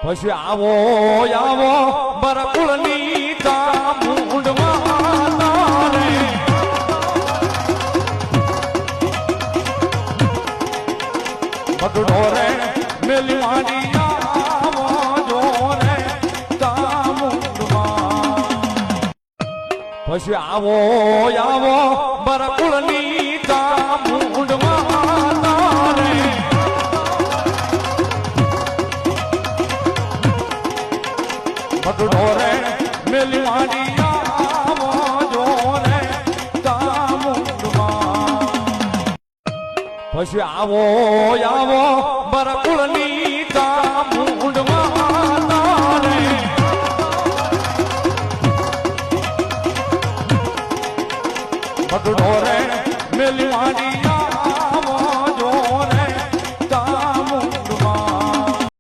પછી આવો આવો બરકુળની ચામુંડમાં તારે બગડો રે મેલી માડી આવો જો રે ચામુંડમાં પછી આવો આવો બરકુળની ચામુંડમાં તારે બગડો રે મેલી માડી આવો જો રે ચામુંડમાં પછી આવો આવો બરકુળની